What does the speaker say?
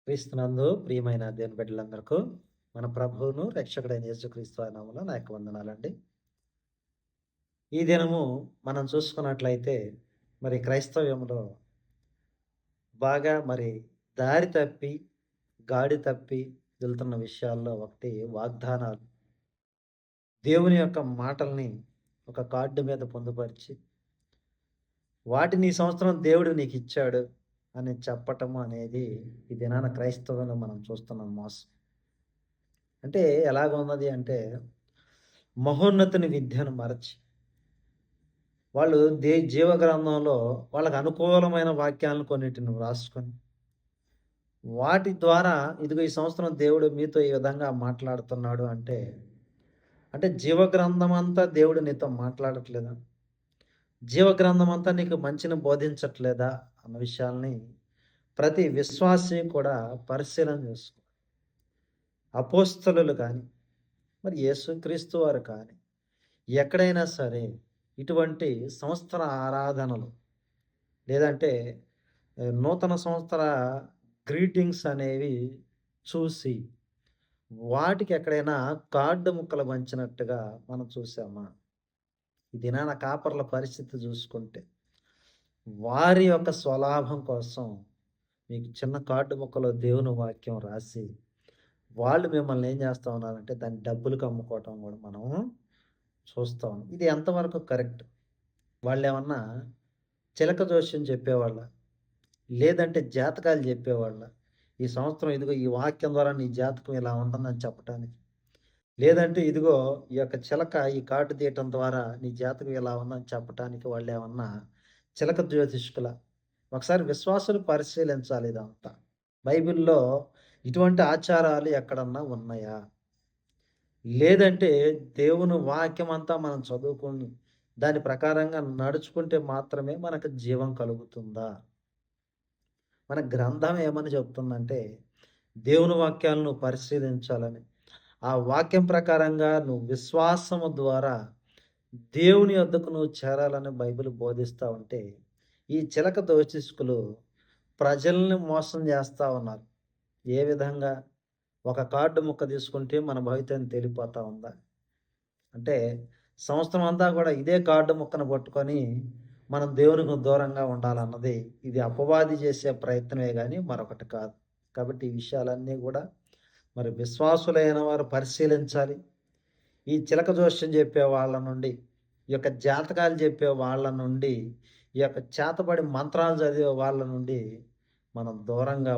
క్రీస్తునందు ప్రియమైన దేవుని బిడ్డలందరకు మన ప్రభువును రక్షకుడైన యేసుక్రీస్తు వారి నామములో నా యొక్క వందనాలండి. ఈ దినము మనం చూసుకున్నట్లయితే మరి క్రైస్తవ్యంలో బాగా దారి తప్పి, గాడి తప్పి వెళ్తున్న విషయాల్లో ఒకటి వాగ్దానాలు. దేవుని యొక్క మాటల్ని ఒక కార్డ్ మీద పొందుపరిచి, వాటిని ఈ సంవత్సరం దేవుడు నీకిచ్చాడు అని చెప్పటము అనేది ఈ దినాన క్రైస్తవంలో మనం చూస్తున్న మోసం. అంటే ఎలాగున్నది అంటే, మహోన్నతుని విద్యను మరచి, వాళ్ళు జీవ గ్రంథంలో వాళ్ళకి అనుకూలమైన వాక్యాలను కొన్నిటిని వ్రాసుకొని, వాటి ద్వారా ఇదిగో ఈ సంవత్సరం దేవుడు మీతో ఈ విధంగా మాట్లాడుతున్నాడు అంటే, అంటే జీవ గ్రంథమంతా దేవుడు నీతో మాట్లాడట్లేదా? జీవ గ్రంథమంతా నీకు మంచిని బోధించట్లేదా? అన్న విషయాల్ని ప్రతి విశ్వాసి కూడా పరిశీలన చేసుకో. అపోస్తలులు కానీ, మరి యేసుక్రీస్తు వారు కానీ, ఎక్కడైనా సరే ఇటువంటి సంవత్సర ఆరాధనలు లేదంటే నూతన సంవత్సర గ్రీటింగ్స్ అనేవి చూసి, వాటికి ఎక్కడైనా కార్డు ముక్కలు పంచినట్టుగా మనం చూసామా? ఈ దినాన కాపర్ల పరిస్థితి చూసుకుంటే, వారి యొక్క స్వలాభం కోసం మీకు చిన్న కార్డు ముక్కలో దేవుని వాక్యం రాసి, వాళ్ళు మిమ్మల్ని ఏం చేస్తా ఉన్నారంటే దాన్ని డబ్బులకు అమ్ముకోవటం కూడా మనం చూస్తా ఉన్నాం. ఇది ఎంతవరకు కరెక్ట్? వాళ్ళేమన్నా చిలక జోస్యం చెప్పేవాళ్ళా? లేదంటే జాతకాలు చెప్పేవాళ్ళా? ఈ సంవత్సరం ఇదిగో ఈ వాక్యం ద్వారా నీ జాతకం ఇలా ఉంటుందని చెప్పటానికి. లేదంటే ఇదిగో ఈ యొక్క చిలక ఈ కార్డు తీయటం ద్వారా నీ జాతకం ఇలా ఉందని చెప్పటానికి వాళ్ళేమన్నా చిలక జ్యోతిష్కులా? ఒకసారి విశ్వాసులు పరిశీలించాలి ఇదంతా. బైబిల్‌లో ఇటువంటి ఆచారాలు ఎక్కడన్నా ఉన్నాయా? లేదంటే దేవుని వాక్యమంతా మనం చదువుకొని, దాని ప్రకారంగా నడుచుకుంటే మాత్రమే మనకు జీవం కలుగుతుందా? మన గ్రంథం ఏమని చెప్తుందంటే, దేవుని వాక్యాలను పరిశీలించాలని. ఆ వాక్యం ప్రకారంగా నువ్వు విశ్వాసము ద్వారా దేవుని యొద్దకు నువ్వు చేరాలని బైబిల్ బోధిస్తా ఉంటే, ఈ చిలక దోషిష్కులు ప్రజల్ని మోసం చేస్తా ఉన్నారు. ఏ విధంగా? ఒక కార్డు ముక్క తీసుకుంటే మన భవితని తేలిపోతా ఉందా? అంటే సంవత్సరం అంతా కూడా ఇదే కార్డు ముక్కను పట్టుకొని మనం దేవునికి దూరంగా ఉండాలన్నది ఇది అపవాది చేసే ప్రయత్నమే గాని మరొకటి కాదు. కాబట్టి ఈ విషయాలన్నీ కూడా మరి విశ్వాసులైన వారు పరిశీలించాలి. ఈ చిలక జోస్యం చెప్పే వాళ్ళ నుండి, ఈ యొక్క జాతకాలు చెప్పే వాళ్ళ నుండి, ఈ యొక్క చేతబడి మంత్రాలు చదివే వాళ్ళ నుండి మనం దూరంగా